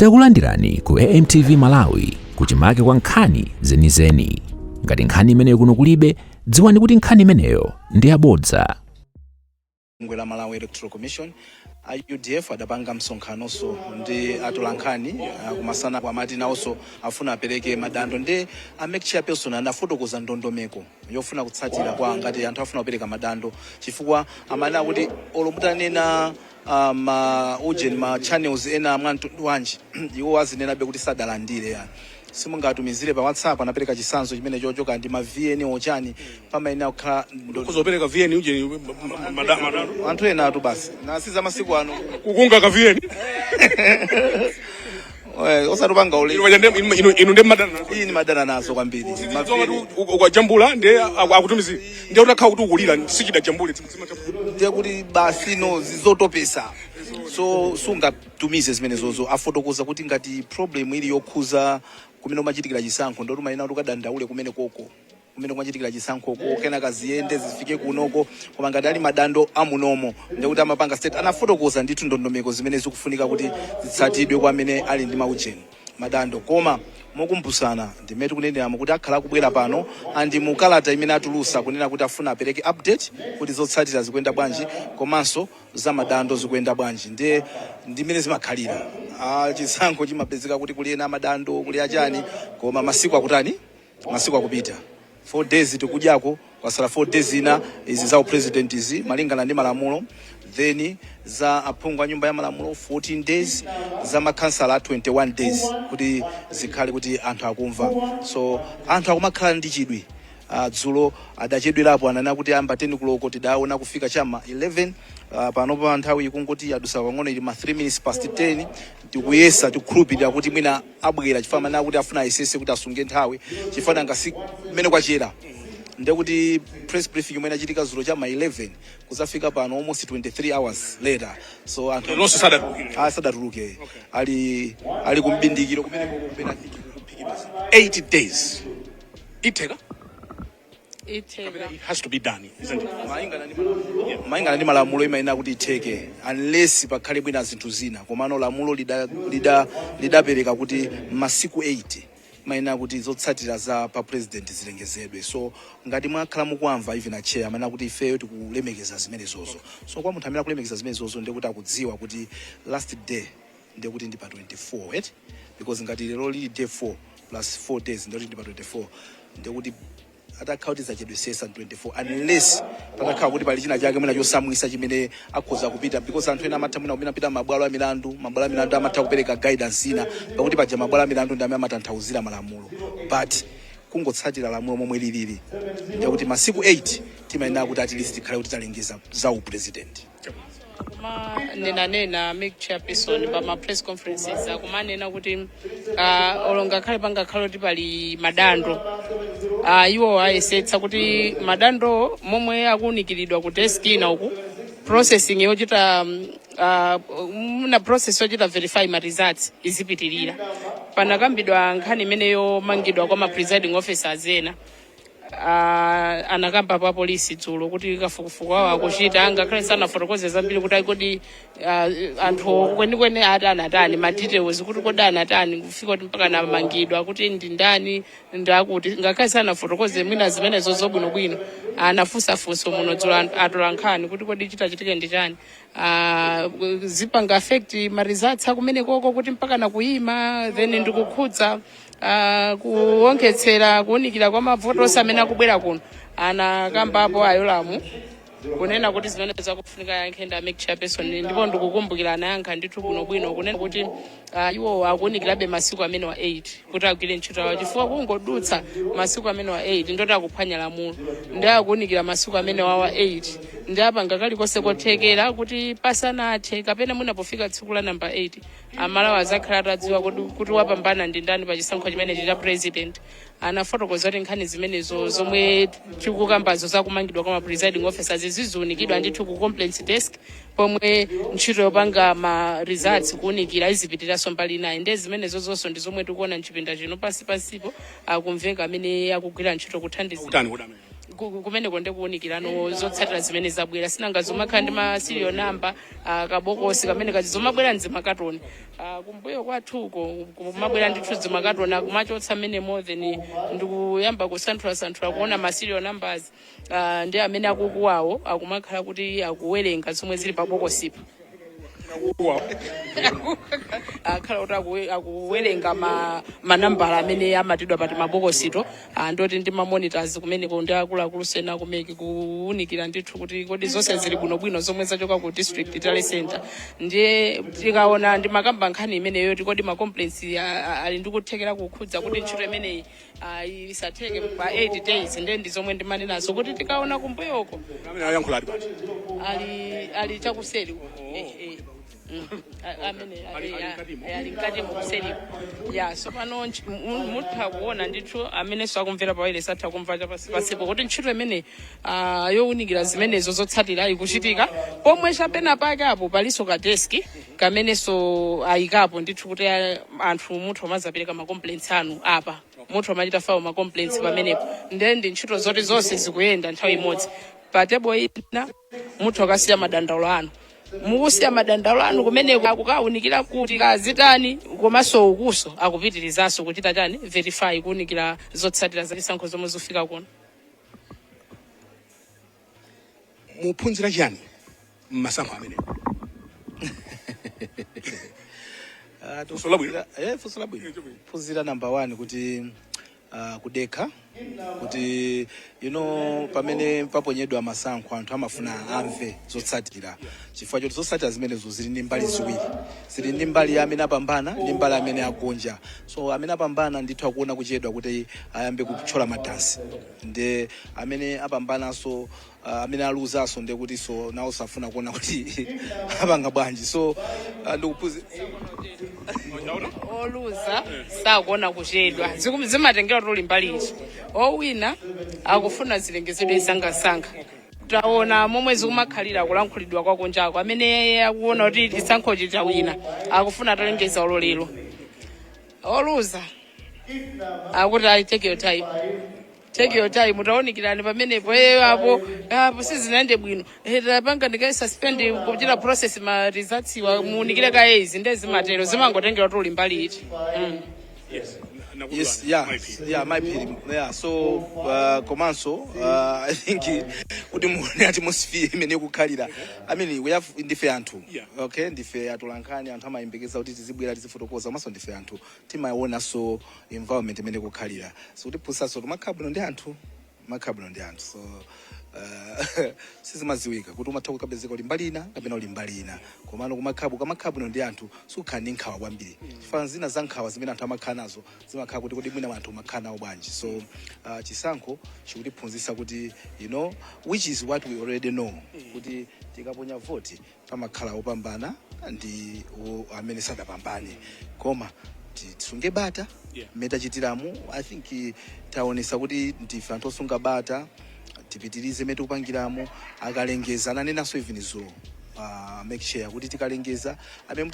Takulandirani ku AMTV Malawi kuchimake kwa nkhani zenizeni. Ngati nkhani imeneyo kuno kulibe, dziwani kuti nkhani imeneyo ndi yabodza. Ngwela Malawi Electoral Commission UDF adapanga msonkhanoso ndi atolankhani kumasana kwa mati naoso afuna apereke madando ndi make chairperson anafotokoza ndondomeko yofuna kutsatira kwa ngati anthu afuna kupereka madando chifukwa amana kuti olomutanena ujeni ma channels ena mwantu wanji iwo wazinena be kuti sadalandire yani simungatumizire pa WhatsApp anapereka chisanzo chimene chochoka ndi ma VN ochani pamaina kukhala kuzopereka VN uje madando anthu ena atu basi na siza masiku ano kukunga ka VN osatupanga ule inu ndi madana iyi ni madana nazo kwambiri ukajambula ndi akutumizira ndi utakhala kuti ukulira sichida jambule ndiye kuti basi no zizotopesa so sungatumize zimene zozo afotokoza kuti ngati problem ili yokhuza kumene umachitikira chisankho ndo tumayina kuti ukadandaule kumene koko kumene kumachitikira chisankho koko kena kaziyende zifike kunoko koma ngati ali madando amunomo ndiye kuti amapanga state anafotokoza ndithu ndondomeko zimene zikufunika kuti zitsatidwe kwa amene ali ndi maujeni madando koma mokumbusana ndimeti kunenera kuti akhala kubwera pano andi mukalata imene atulusa kunena kuti afuna apereke update kuti zotsatira zikuyenda bwanji komanso za madando zikuyenda bwanji ndimene zimakhalira chisankho chimapezeka kuti kuli ena madando kuli achani koma masiku akutani masiku akupita 4 days tikudyako kwasala 4 days ina izi za president izi malingana ndi malamulo then za aphungu a nyumba ya malamulo 14 days za makansala 21 days kuti zikhale kuti anthu akumva so anthu akumakhala ndi chidwi dzulo adachedwerapo anana kuti amba 10 kuloko tidaona kufika chama 11 panopa nthawi ikungoti yadusa pang'ono ili ma 3 minutes past 10 tikuyesa tikukhulupirira kuti mwina abwera chifama na kuti afuna isese kuti asunge nthawi chifana ngasi mmene kwachera ndiye kuti press briefing imene achitika dzulo chama 11 kuzafika pano almost 23 hours later so anthu lonse sadatuluke ali kumbindikiro kumene kupena kuphikidwa 8 days iteka It has to be done, isn't it? Maingana ndi malamulo imaina kuti itheke unless pakhale bwina zinthu zina komano lamulo lidapereka kuti masiku 8 maina kuti zotsatira za pa president zilengezedwe so ngati mwakhala mukwamva even a chair maina kuti ifeyo tikulemekeza zimene zozo so kwa munthu amene akulemekeza zimene zozo ndiye kuti akudziwa kuti last day ndiye kuti ndi pa 24 right because ngati lero lili day 4 plus 4 days ndiye kuti ndi pa 24 ndiye kuti atakhala kuti zachedwesesa 24 unless patakhala kuti pali china chake mwina chosamwisa chimene akhoza kupita because anthu ena amatha mwina kupita mabwalo a milandu amatha kupereka guidance ina pakuti paja mabwalo a milandu ndi amene amatanthauzira malamulo but kungotsatira lamulo momwe lilili ndiye kuti masiku 8 timayenera kuti at least tikhale kuti talengeza za president nena make chairperson pa ma press conferences akumanena kuti olonga khale pangakhala kuti pali madando iwo ayesetsa kuti madando momwe akunikiridwa ku desk ina uku processing yochita na process yochita verify ma results izipitirira panakambidwa nkhani imeneyo mangidwa kwa ma presiding officers ena anakamba pa polisi dzulo kuti kafukufuku awo akuchita angakhale sanafotokoze zambiri kuti kodi anthu kwenikweni atani ma details kuti kodi anatani kufika kuti mpaka namangidwa kuti ndi ndani ndakuti ngakhale sanafotokoze mwina zimenezo zobwinobwino anafusafunso muno dzulo atolankhani kuti kodi chitachitike ndi chani zipanga affect ma results akumene koko kuti mpaka nakuyima then ndikukhudza kuongetsera kuunikira kwa mavoto amene akubwera kuno anakambapo ayolamu kunena kuti zimene zakufunika yankhenda make chairperson ndipo ndikukumbukira anayankha ndithu kuno bwino kunena kuti iwo akuunikirabe masiku amene wa 8 kuti agwire ntchito yawo chifukwa kungodutsa masiku amene wa 8 ndoti akuphwanya lamulo ndi akuunikira masiku amene wa 8 ndi apa ngakalikonse kothekera kuti pasanathe kapena munapofika tsiku la namba 8 amalawi azakhala atadziwa kuti wapambana ndi ndani pa chisankho chimene cha president anafotokoza kuti nkhani zimenezo zomwe tikukambazo zakumangidwa kwa ma presiding officers zizunikidwa ndithu ku complaints desk pomwe ntchito yopanga ma results kuunikira izipitiraso mbali inayi ndi zimenezo zonso ndi zomwe tikuona mchipinda chino pasipo akumveka amene akugwira ntchito kuthandizira kumeneko ndikuwunikirano zotsatira zimene zabwera sinanga zomakhala ndi ma serial number kabokosi kamene kati zomabwera mzimakatoni kumbuyo kwathuko kumabwera ndithu zimakatoni akumachotsa mmene more than ndikuyamba kusanthula kuona ma serial numbers ndi amene akukuwawo akumakhala kuti akuwerenga zomwe zili pabokosipa akhala kuti akuwerenga manambala amene amatidwa pati mabokosito ndoti ndi mamonitors kumeneko ndi akuluakulu sena kumeki kuwunikira ndithu kuti kodi zonse zili bwinobwino zomwe zachoka ku district tele center ndiye tikaona ndi makamba nkhani imeneyo kodi ma complaints ali ndikuthekera kukhudza kuti ntchito imeneyi isatheke pa 8 days ndi zomwe ndimanenazo kuti tikaona kumbuyoko ali chakuseri ali mkati mukuseri so pano mutha kuona ndithu amene sakumvera pawere satha kumva chapasipo kuti ntchito imene yowunikira zimenezo zotsatira ikuchitika pomwe chapena pake apo paliso ka desk kamenenso ayikapo ndithu kuti anthu muthu amazapereka ma complaints anu apa muthu amachita file ma complaints pamenepo ndi ntchito zoti zonse zikuyenda nthawi imodzi pa table ina muthu akasiya madandaulo anu mukusiya madandaulo anu kumeneko akukawunikira kuti kazitani komanso ukuso akupitirizaso kuchita chani verify kuwunikira zotsatira za chisankho zomwe zofika kuno. muphunzira chiyani mmasankho amene funso labwino phunzira number 1 kuti kudekha kuti pamene paponyedwa masankho anthu amafuna amve zotsatira chifukwa choti zotsatira zimenezo zili ndi mbali ziwiri zili ndi mbali amene apambana ndi mbali amene agonja so amene apambana ndithu akuona kuchedwa kuti ayambe kuthyola madansi ndi amene apambananso amene aluzanso ndi kuti so nawo safuna kuona kuti apanga bwanji so ndikuphunzira oluza sakuona kuchedwa zimatengera tuli mbali ichi owina akufuna zilengezedwe sangasanga taona momwe zikumakhalira kulankhulidwa kwakonjako amene akuona kuti chisankho chitawina akufuna atalengeza ololero oluza akuti ayi take your time mutaonikirani pamenepo apo sizinaende bwino tapanga ndikaisuspend kuchita process ma results munikire ka ezi ndezimatero zimangotengera tuli mbali iti Yes, my opinion. Yeah, so komanso I think kuti muone atmosphere imene ikukhalira. I mean, we have ndife anthu. Okay, ndife atulankhani anthu amayembekeza kuti tizibwera tizifotokoza maso ndife anthu. Timaona so environment imene ikukhalira. So tiphunzitsa so makhabuno ndi anthu. So sizimaziwika kuti umatha kukapezeka uli mbali ina kapena uli mbali ina komano kamakhabu ndi anthu sukhala ndi nkhawa kwambiri chifukwa zina za nkhawa zimene anthu amakhala nazo zimakhala kuti kodi mwina anthu amakhala nawo bwanji so chisankho chikutiphunzitsa kuti which is what we already know kuti tikaponya vote pamakhala opambana ndi amene sadapambane koma tisunge bata metachitiramu I think taonesa kuti ndife anthu osunga bata tipitirize metu kupangiramo akalengeza nanenaso even zulo make sure kuti tikalengeza amene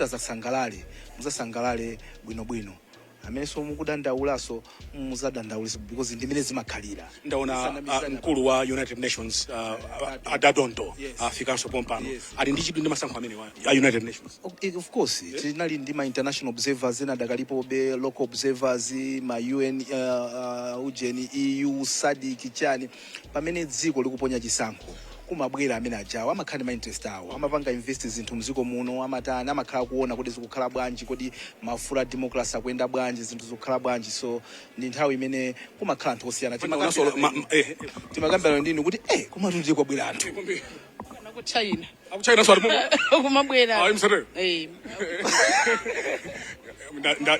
muzasangalale bwinobwino amene so mukudandaulaso muzadandaulisa because ndimene zimakhalira ndaona mkulu wa United Nations Adadondo afikanso pompano ali ndi chidwi ndi masankho amene wa United Nations of course tinali ndi ma international observers ena dakalipobe local observers ma UN ujeni EU SADC chani pamene dziko likuponya chisankho kumabwera amene ajawa amakhala ma interest awo amapanga invest zinthu mziko muno amatani amakhala kuona kuti zikukhala bwanji kuti mafula democracy akuyenda bwanji zinthu zikukhala bwanji so ndi nthawi imene kumakhala anthu osiyana timakambirana ndinu kuti kumatuli kwabwera anthu ku China akuchina swali kumabwera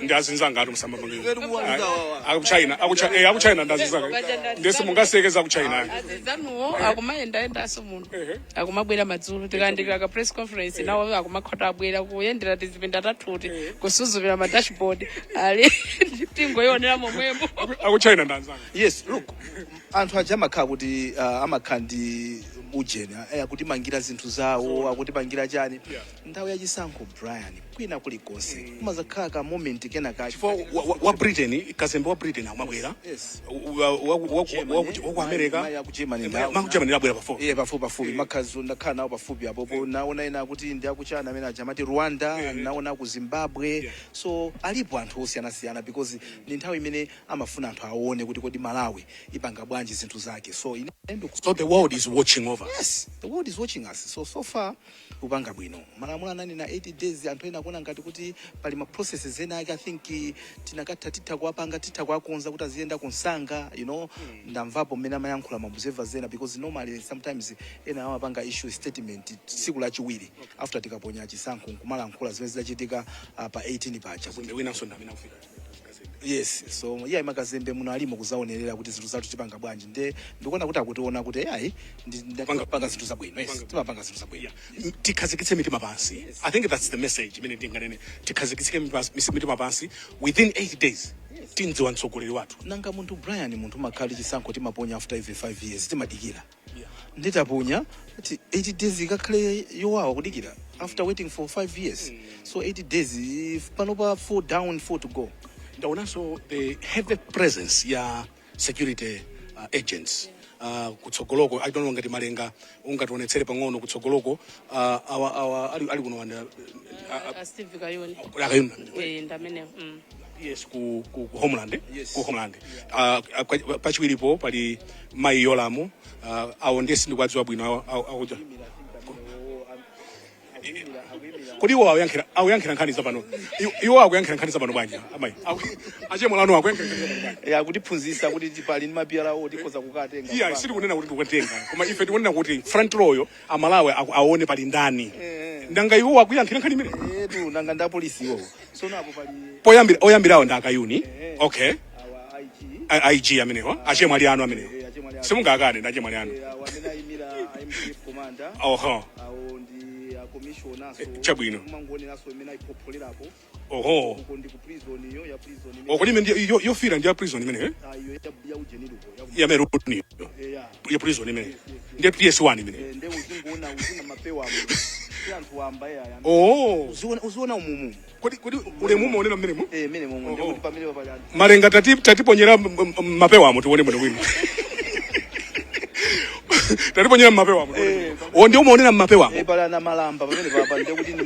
ndazinza ngati musamba pangeni akuchina ndazinza ndese mungasekeza kuchina azizanuwo akumayenda muno akumabwera madzulo tikandikira ka press conference nawo akumakhota abwera kuyendera tizipinda tathuti kusuzumira ma dashboard ali tingoyonera momwemo akuchina ndanzanga yes look anthu aja amakhala kuti amakhala ndi ujeni akuti mangira zinthu zawo akuti pangira chani nthawi ya chisankho Brian kwina kulikonse kumazakhala ka moment kena ka wa Britain kazembe wa Britain amabwera wa America ya ku Germany labwera pafupi pafupi makhazi ndakhala nawo pafupi apo naona ina kuti ndi akuchana amene ajamati Rwanda naona ku Zimbabwe so alipo anthu osiyana because ni nthawi imene amafuna anthu aone kuti kodi Malawi ipanga bwanji zinthu zake so the world is watching over. Yes, the world is watching us. So far, upanga bwino. Malamulo nani na 80 days anthu ena kuona ngati kuti pali ma processes ena I think tinakatha titha kuapanga titha kuakonza kuti azienda kunsanga, you know, ndamvapo mmene amayankhula mabuzeva zena because normally sometimes ena amapanga issue statement siku la chiwiri after tikaponya chisankho kumalankhula zimene zidachitika pa 18 pacha. Yes, so yeah makazembe muno alimo kuzaonerera kuti zinthu zathu tipanga bwanji ndikuona kuti akutiona kuti ayi ndipanga zinthu zabwino yes timapanga zinthu zabwino tikhazikitse mitima pansi. I think that's the message imene tinganene tikhazikitse mitima pansi within 80 days tindziwa mtsogoleri wathu nanga munthu Brian munthu makhali chisankho timaponya after even 5 years timadikira nditaponya ati 80 days ikakhale yowawa kudikira after waiting for 5 years so 80 days panopa 4 down 4 to go. Also the heavy presence ya security agents kutsogoloko I don't know ngati malenga ungationetsere pang'ono kutsogoloko ali kuno wanda Steve Kayuni ndamene yes ku Homeland ku Homeland pachiwiripo pali Mai Yolamu awo ndesi ndikwadziwa bwino akuja kodi iwo akuyankhira nkhani zapano iwo akuyankhira nkhani zapano bwanji amayi achemulano akuyankhira nkhani zapano bwanji ya kutiphunzitsa kuti tipali ndi mapiyalawo tikhoza kukatenga iya siri kunena kuti ndikutenga koma ife tikunena kuti front row amalawi aone pali ndani ndanga iwo akuyankhira nkhani imene etu nanga nda polisi iwo so napo pali oyambirawo nda Kayuni okay IG amenewa achemwali anu amenewa simungakane ndi achemwali anu amene ayimira IMF commander awo ndi commissioner so chabwino mangoni naso imene ayipopolerapo uko ndi ku prison iyo ya prison uko imene yofira ndi ya prison imene iyo ya ujeniluko ya meruni ya prison imene ndi PS1 imene ndi uzingona mapewa anthu amba ya uziona umumu kodi ule mumo onena mmene mu mmene mumo ndi kuti pamene pali malenga tatiponyera mapewa amo tione bwino bwino tatiponyera mapewa amo ndi umaonera mapewa amo pala na malamba pamene papa ndi kuti ni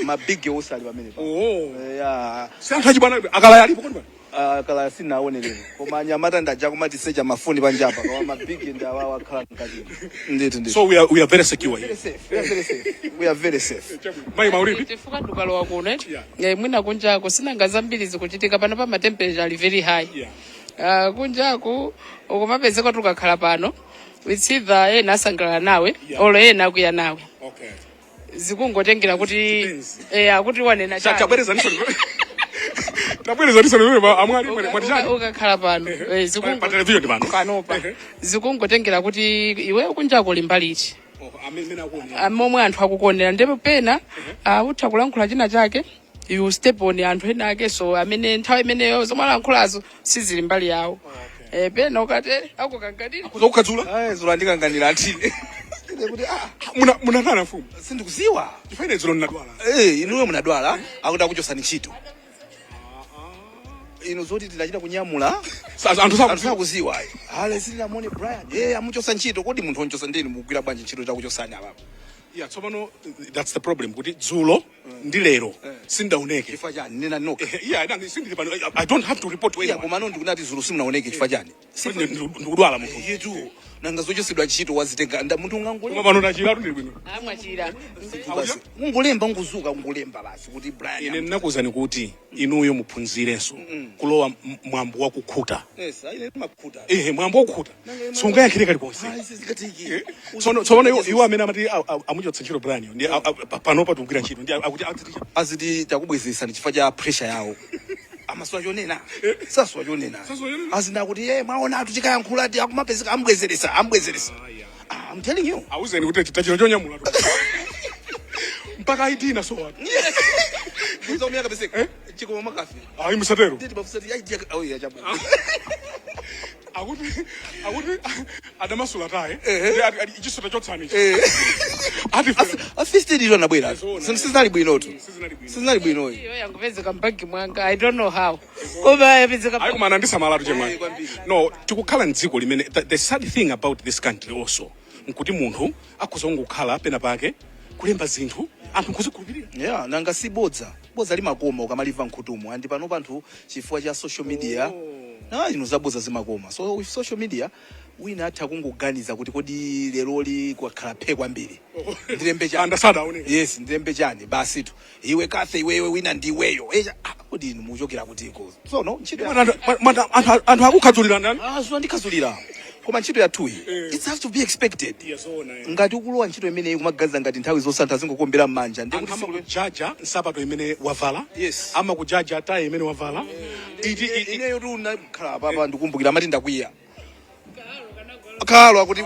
mabig osali pamene papa ya santhu achibwana akala alipo kodi akala sinaonerera koma anyamata ndaja kumati secha mafoni panjapa koma mabig ndi awawa akhala ngati nditi so we are very secure here we are very safe mai maulidi tifuka dukalowa kuno mwina kunjako sinanga zambiri zikuchitika pano pa temperature ali very high kunjaku ukumapezeka tukakhala pano with either ena asangalala nawe olo ena akuya nawe okay zikungotengera kuti akuti wanena chabwereza nisoni tabwereza nisoni amwali mwatishani ukakhala pano pa television pano panopa zikungotengera kuti iwe kunjako limbaliti momwe anthu akukonera ndipo pena utha kulankhula china chake you step on anthu ena ake so amene nthawi imeneyo zomwe alankhulazo sizili mbali yawo pena ukati akukanganira kuzokukhadzula zula ndikanganira atine kuti munatana mfumu sindikuziwa ifaine zilo ndadwala inuyo munadwala akuti akuchosani ntchito ino zoti tilachita kunyamula anthu sakuziwa hale silinamone Brian amuchosa ntchito kodi munthu onchosa ndeni mugwira bwanji ntchito takuchosani apapo yeah tsopano that's the problem kuti dzulo ndi lero sindaoneke chifukwa chani nena noke yeah sindili pano I don't have to report to anyone koma no ndikunati dzulo simunaoneke chifukwa chani ndikudwala munthu yetu nanga zochosedwa ntchito wazitenga nda munthu koma pano ndachira ndili bwino amwachira ungolemba nguzuka ungolemba basi kuti Brian ine ndinakuwuzani kuti inuyo muphunzirenso kulowa mwambo wa kukhuta ine makhuta mwambo wa kukhuta sungayankhire kalikonse tsopano iwo amene amati amuchotsa ntchito Brian ndi panopa tikugwira ntchito ndi akuti aziti takubwezesa ndi chifukwa cha pressure yawo amaswa chonena saswa chonena azina kuti mwaona atu chikayankhula ti akumapezeka ambwezeresa I'm telling you awuzeni kuti tachiro chonyamula mpaka idina so watu uzomya kabisa chiko makafi musatero nditi bafusati idea ya chabu akuti adamasula taye ichisota chotsani afistidiro anabwera sizinali bwinotu sizinali bwinoyi iyo yangupezeka mbagi mwanga I don't know how koma yapezeka ayikumana ndisamalatu chemani no tikukhala mdziko limene the sad thing about this country also nkuti munthu akhoza kungokhala pena pake kulemba zinthu anthu kuzikhulupirira yeah nanga sibodza bodza limakoma ukamaliva nkhutumu andi pano panthu chifukwa cha social media ino zabodza zimakoma so with social media wina atha kungoganiza kuti kodi leroli kwakhala phe kwambiri ndilembe chani andasada oneka yes ndilembe chani basi tu iwe kathe iwewe wina ndiweyo kodi inu muchokera kutiko so no ntchito anthu akukhadzulira ndani so ndikhadzulira koma ntchito yathuyi it has to be expected ngati ukulowa ntchito imeneyi kumaganiza ngati nthawi zosantha zingokombera m'manja ndi kuti amakujaja nsapato imene wavala yes amakujaja tayi imene wavala ineyo tu nakhala papa ndikumbukira amati ndakwiya kalo akuti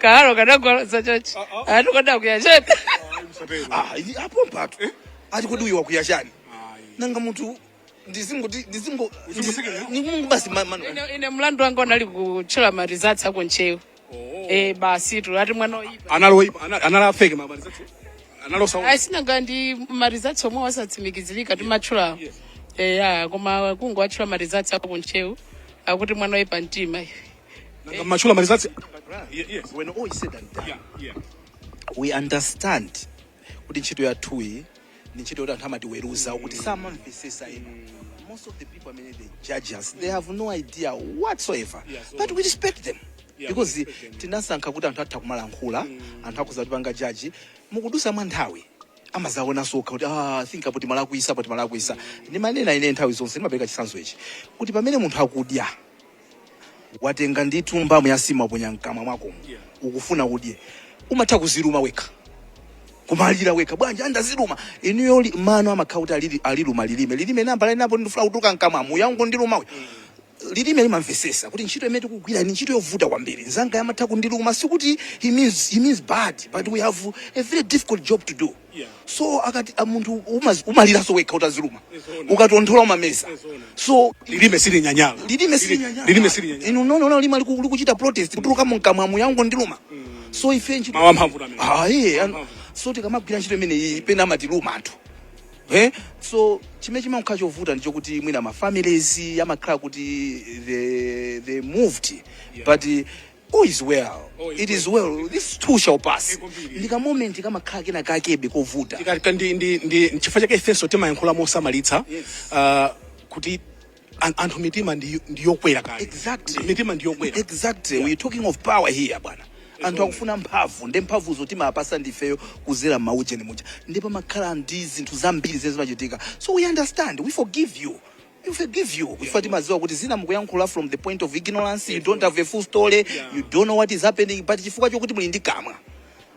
kalo kanagwa zachochi atukoda kuyachete apo mpatu ati kodi uyo wakuya chani nanga munthu ndizingo basi ine mlandu wangu anali kutchula marizatsi ako nchewu basi tu ati mwana oyipa analo fake marizatsi analo asinanga ndi marizatsi omwe wasatsimikizirika timatchula koma kungo watchula marizatsi ako nchewu akuti mwana oyipa mtima nanga machula marizatsi yes when all is said and done we understand kuti ntchito yathuyi ni ntchito yoti anthu amatiweruza kuti samamvesesa ino most of the people the judges they have no idea whatsoever but we respect them because tinasankha kuti anthu atha kumalankhula anthu akuza kuti panga judge mukudusa mwa nthawi amazaona sokha kuti think about malakwisa ni manena ine nthawi zonse nimapeka chisanzo ichi kuti pamene munthu akudya watenga ndithu mbamu ya sima ponya mkamwa mwako ukufuna kudye umatha kuziluma wekha kumalira weka bwanja andaziluma inuyo mano amakauta aliluma lilime namba linapo ndifuna kutuka mkamwa muyango ndiluma lilime limamvesesa kuti ntchito imene tikugwira ni ntchito yovuta kwambiri nzanga yamatha kundiluma sikuti he means bad but we have a very difficult job to do so akati munthu umalira so weka utaziluma ukatonthola umamesa so lilime sili nyanyala inu no lima likuchita protest kutuluka mkamwa muyango ndiluma so ife ntchito mawamphamvu nami so tikamagwira ntchito imene pena amatiluma anthu so chimene chimakhala chovuta ndicho kuti mwina ma families amakhala kuti they moved but all is well it is well this too shall pass ndika moment kamakhala kena kakebe kovuta ndi chifukwa chake ifenso timayankhula mosamalitsa kuti anthu mitima ndiyokwera kale exactly mitima ndiyokwera exactly we talking of power here bwana anthu akufuna mphamvu ndi mphamvuzo timapasa ndifeyo kuzera maujeni muja ndipo makhala ndi zinthu zambiri zimachitika so we understand we forgive you if timaziwa kuti zina mukuyankhula from the point of ignorance you don't have a full story you don't know what is happening but chifukwa chokuti muli ndi kamwa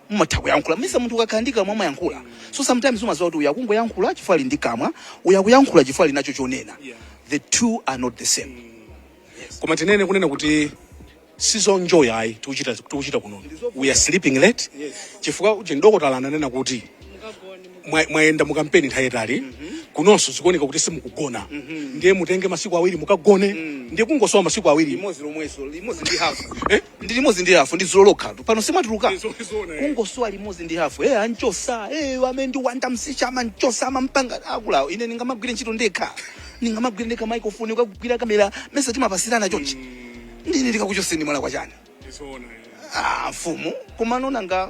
mumatha kuyankhula misa munthu akakhala ndi kamwa amayankhula so sometimes umaziwa kuti uyakungoyankhula chifukwa ali ndi kamwa uyakuyankhula chifukwa ali nacho chonena the two are not the same koma tinene kunena kuti sizonjoya ayi tikuchita kuno we are sleeping late chifukwa uje ndokotala ananena kuti mwaenda mu campaign nthawi kunonso zikuoneka kuti simukugona ndiye mutenge masiku awiri mukagone ndiye kungosowa masiku awiri limodzi ndi hafu ndi zolokha pano simatuluka kungosowa limodzi ndi hafu anchosa amene ndi wanda msicha amanchosa amampanga akulawo ine ningamagwire ntchito ndekha microphone ukagwira kamera mesa timapasirana chonchi ndine ndikakuchoseni mwana kwa chani mfumu kumanonanga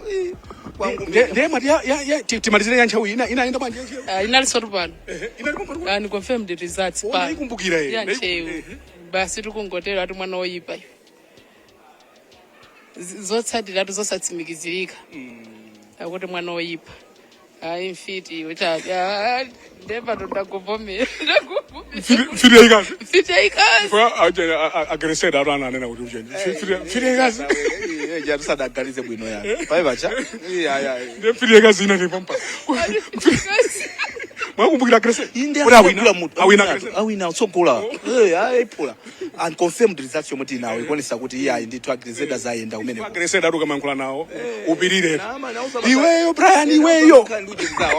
ndiye mati timalizire ya nthawi inaenda bwanji inaliso pano and confirm the results pano ikumbukira yeye basi tikungotera ati mwana oyipa zotsatira zosatsimikizirika akuti mwana oyipa mfiti wetaka ndeba ndakuvomera mfiti yaikazi agreseda aro ananena kuti ucheni mfiti yaikazi jarusadagalize bwino ya paivacha ndiye mfiti yaikazi ina nepampa mwakumbukira agreseda awina utsogola ayiphula and confirmed results yomwe tinawo ikonesa kuti iye ndithu agreseda zayenda kumene agreseda aro kamayankhula nawo upirire iweyo Brian iweyo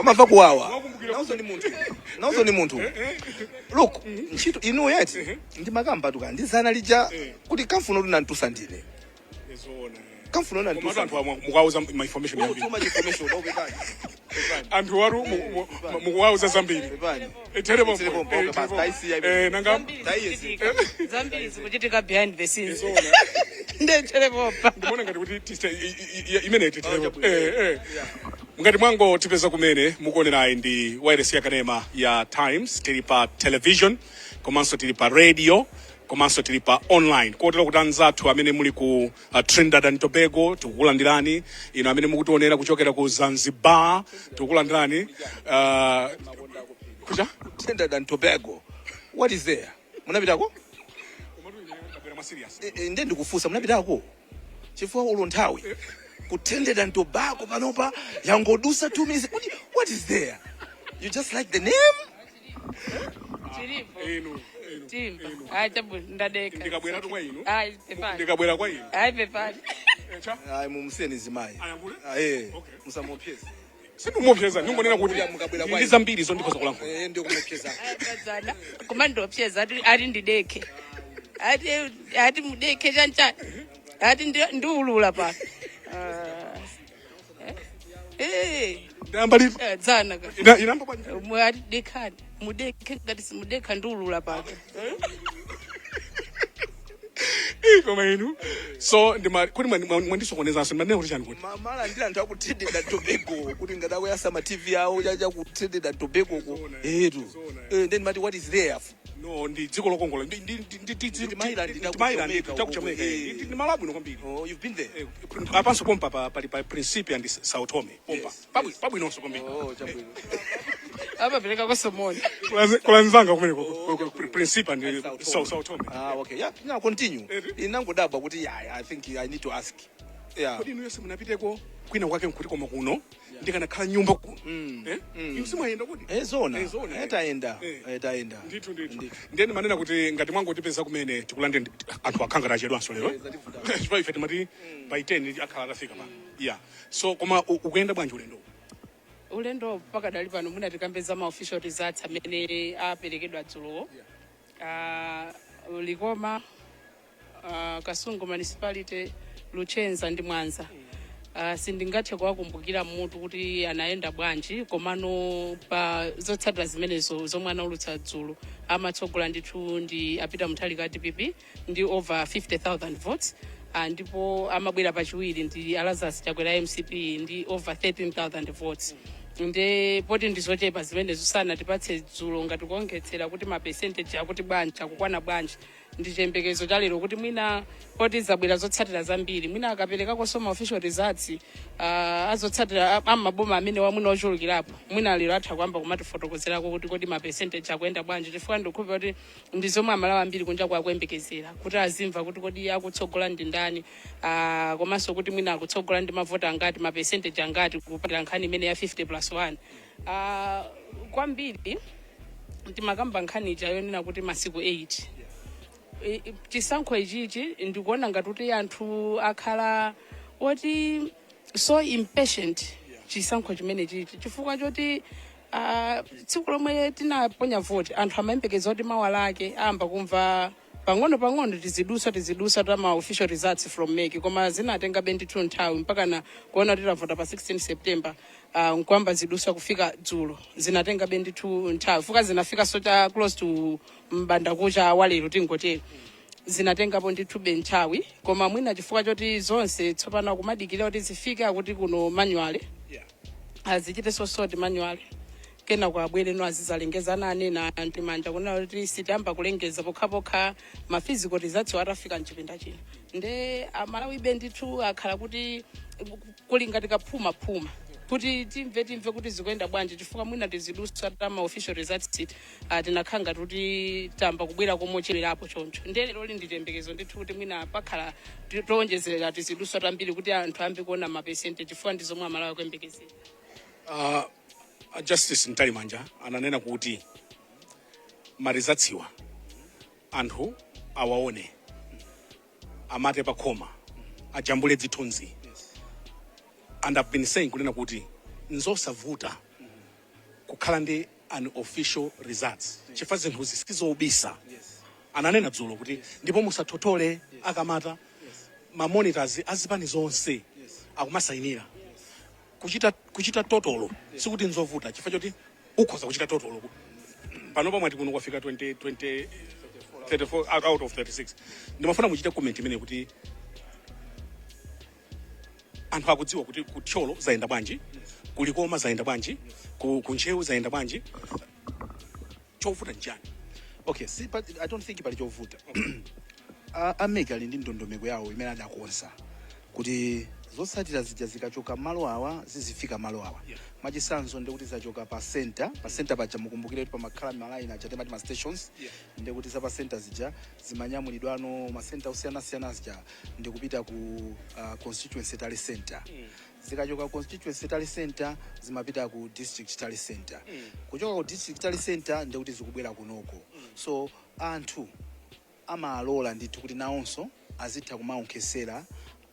amava kuwawa nauso ni munthu look ntchito inu yeti ndi makamba tuka ndizana lija kuti kamfuno tunantusa ndine kamfuno nantusa anthu mukauza ma information yambiri tuma information okekani anthu waru mukauza zambiri terebo nanga zambiri zikuchitika behind the scenes ndechelepopa ndimona ngati kuti imene titerebo ngati mwango tipeza kumene mukuonerayi ndi wireless yakanema ya Times, tili pa television komanso tili pa radio komanso tili pa online kotero kuti anzathu amene muli ku Trinidad and Tobago tikukulandirani, ino amene mukutionera kuchokera ku Zanzibar tikukulandirani kuja Trinidad and Tobago. What is there? Munapitako? Ndiye ndikufunsa munapitako chifukwa ulo nthawi ku Trinidad and Tobago panopa yangodusa 2 minutes. What is there? You just like the name? ndikabwera kwa inu ndikabwera kwa inu Ai mumuseni zimayi. Musamopyeza. Sindimopyeza ndingonena kuti ndi zambiri zo ndikhoza kulankhula. Ndio kumopyeza. koma ndopyeza ati ndideke ati mudeke chanchani ati ndiulula pa ndambali dzana inamba kwa mwati dekani mudeke ngati simudeka ndiulula pa koma inu so kuti mwandisokonezanso ndimanena kuti chani kuti mala ndila anthu aku Trinidad and Tobago kuti ngadawe yasama TV yawo chacha ku Trinidad and Tobago ko then mati what is there? no ndi dziko lokongola ndi takuchameka ndi malabwino kwambiri. Oh, you've been there? Apanso pompa pali pa Principe and Sao Tome pompa pabwinonso kwambiri. Oh, chabwino. apapereka kwa somoni kulanzanga kumene Principe and Sao Tome. Okay, yeah, now continue. Inangodaba kuti I think I need to ask. Yeah. Kodi inu yese munapiteko kwina kwake nkuti koma kuno ndikanakhala nyumba kuno inu simayenda kuti zona etaenda ndithu ndiyeni manena kuti ngati mwango tipeza kumene tikulande anthu akhanga achedwanso lero chifukwa ife timati by 10 akhala atafika pa yeah so koma ukuyenda bwanji ulendo pakadali pano muna tikambeza ma official results amene aperekedwa dzulo Likoma, Kasungu municipality, Luchenza ndi Mwanza. Sindingathe kuwakumbukira munthu kuti anaenda bwanji komano pa zotsatira zimenezo zomwana ulutsa dzulo amatsogola ndithu ndi apita muthalika DPP ndi over 50,000 votes ndipo amabwera pachiwiri ndi Alazas Chakwera MCP ndi over 13,000 votes. Nde poti ndizochepa zimenezo sana tipatse dzulo ngati kuongetsera kuti ma percentage akuti bwanji akukwana bwanji ndi chembekezo cha lero kuti mwina poti zabwera zotsatira zambiri mwina akapereka kosoma official results azotsatira amaboma amene wamwina ochulukirapo mwina lero atha kwamba kumatifotokozerako kuti kodi ma percentage akuyenda bwanji chifukwa ndikhupa kuti ndizomwe amalawa ambiri kunja kwa kuyembekezera kuti azimva kuti kodi akutsogola ndi ndani komanso kuti mwina akutsogola ndi mavota angati ma percentage angati kupatira nkhani imene ya 50+1 kwambiri timakamba nkhani ija yonena kuti masiku 8 chisankho ichichi ndikuona ngati kuti anthu akhala oti so impatient chisankho chimene chichi chifukwa choti tsiku lomwe tinaponya vote anthu amayembekeza kuti mawa lake amba kumva pang'ono tizidusa tama official results from Meki koma zinatenga bendithu nthawi mpaka na kuona tiravota pa 16 September nkwamba zidusa kufika dzulo zinatenga bendithu nthawi fuka zinafika sota close to mbanda kucha walero tingotero zinatengapo ndithu benthawi koma mwina chifukwa choti zonse tsopano kumadikira kuti zifike kuti kuno manual azichite sosoti manual kena kwa bwere no azizalengeza nane na antimanja kuna kuti sitamba kulengeza pokhapokha ma physical results atafika mchipinda chino nde amalawi bendithu akhala kuti kulingati kaphuma kuti timve kuti zikuenda bwanji chifukwa mwina tizidusa tama official results tinakhanga kuti tamba kubwera komochererapo choncho nde lero nditembekezo ndithu kuti mwina pakhala tonjezera tizidusa tambiri kuti anthu ambi kuona ma percentage chifukwa ndizomwe amalawi kuyembekezera. Justice Ntalimanja ananena kuti marizatsiwa anthu awaone amate pakhoma ajambule dzithunzi and I've been saying kunena kuti nzosavuta kukhala ndi unofficial results chifukwa zinthu sizobisa ananena dzulo kuti ndipo musathothole akamata ma monitors azipani zonse akumasayinira kuchita totolo sikuti nzovuta chifukwa choti ukhoza kuchita totolo panopa mwati kuno kwafika 34 out of 36 ndimafuna muchite comment imene kuti anthu akudziwa kuti kuthyolo zayenda bwanji kulikoma zayenda bwanji kuntchewu zayenda bwanji chovuta njani. Okay, see, but I don't think pali chovuta. Amega ali ndi ndondomeko yawo imene adakonza kuti zotsatira zija zikachoka malo awa zizifika malo awa. Machisanzo ndikuti zachoka pa center paja mukumbukire kuti pamakhala malaini aja temati ma stations ndikuti za pa center zija zimanyamulidwano ma center osiyana zija ndikupita ku constituency tally center. Zikachoka constituency tally center zimapita ku district tally center. Kuchoka ku district tally center ndikuti zikubwera kunoko. So anthu amalola ndithu kuti nawonso azitha kumaonkhesera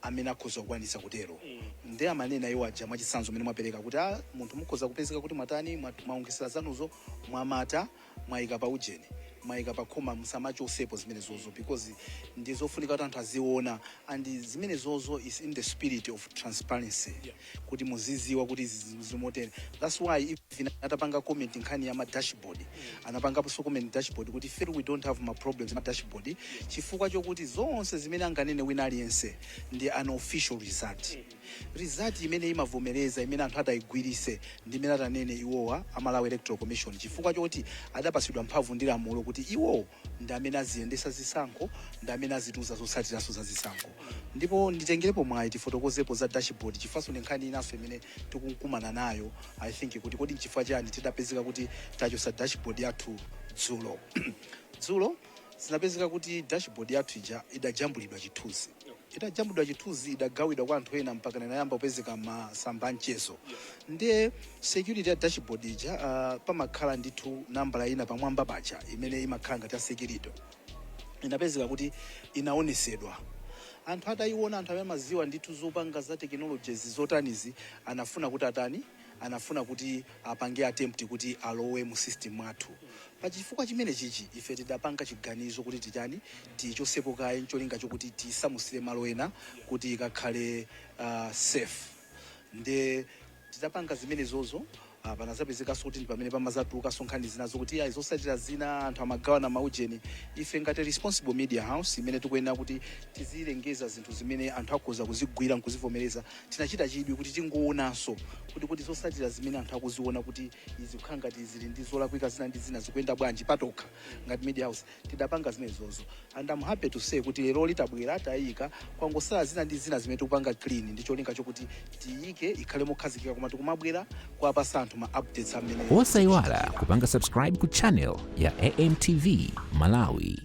amene akhoza kukwanisa kutero. Ndi amanena iwo aja mwachisanzo mene mwapereka kuti munthu mukhoza kupezeka kuti mwatani mwaonkhesera zanuzo mwamata mwayika pa ujeni mwayika pa khoma musamachosepo zimene zozo because ndizofunika kuti anthu aziona and zimene zozo is in the spirit of transparency kuti muziziwa kuti zimotene. That's why if atapanga comment nkhani ya ma dashboard anapanga so comment dashboard kuti if we don't have my problems ma dashboard chifukwa chokuti zonse zimene anganene wina aliyense ndi an official result imene imavomereza imene anthu atayigwirise ndi imene atanene iwowa Malawi Electoral Commission chifukwa chokuti adapasidwa mphamvu ndi lamulo kuti iwo ndi amene aziyendesa zisankho ndi amene azituza zotsatiraso za zisankho. Ndipo nditengerepo mwayi tifotokozepo za dashboard chifaso ndi nkhani inaso imene tikukumana nayo I think kuti kodi nchifukwa chani tidapezeka kuti tachosa dashboard yathu dzulo zinapezeka kuti dashboard yathu ija idajambulidwa chithunzi. Idajambulidwa chithunzi idagawidwa kwa anthu ena mpaka inayamba kupezeka masamba mchezo. Ndiye security ya dashboard ija pamakhala ndithu nambala ina pamwamba paja imene imakhala ngati ya security. Inapezeka kuti inaonesedwa. Anthu atayiona anthu amene maziwa ndithu zopanga za technologies zotanizi anafuna kuti atani anafuna kuti apange attempt kuti alowe mu system mwathu. Pachifukwa chimene chichi ife tidapanga chiganizo kuti tichani tichosepo kaye ncholinga chokuti tisamusire malo ena kuti ikakhale safe. Nde tidapanga zimene zozo panazapezeka kuti ndi pamene pamazatuka sonkhani zinazo kuti zotsatira zina anthu amagawana maujeni ife ngati responsible media house imene tikuyenera kuti tizilengeza zinthu zimene anthu akhoza kuzigwira nkuzivomereza tinachita chidwi kuti tingoonanso kuti zotsatira zimene anthu akuziona kuti izi kukhala ngati zili ndi zolakwika zina ndi zina zikuyenda bwanji patokha ngati media house tidapanga zimene zozo and I'm happy to say kuti lero litabwera tayika kwangosala zina ndi zina zimene tikupanga clean ndi cholinga chokuti tiyike ikhale mokhazikika koma tikumabwera kwa pasanthu ma updates amene Osayiwala kupanga subscribe ku channel ya AMTV Malawi.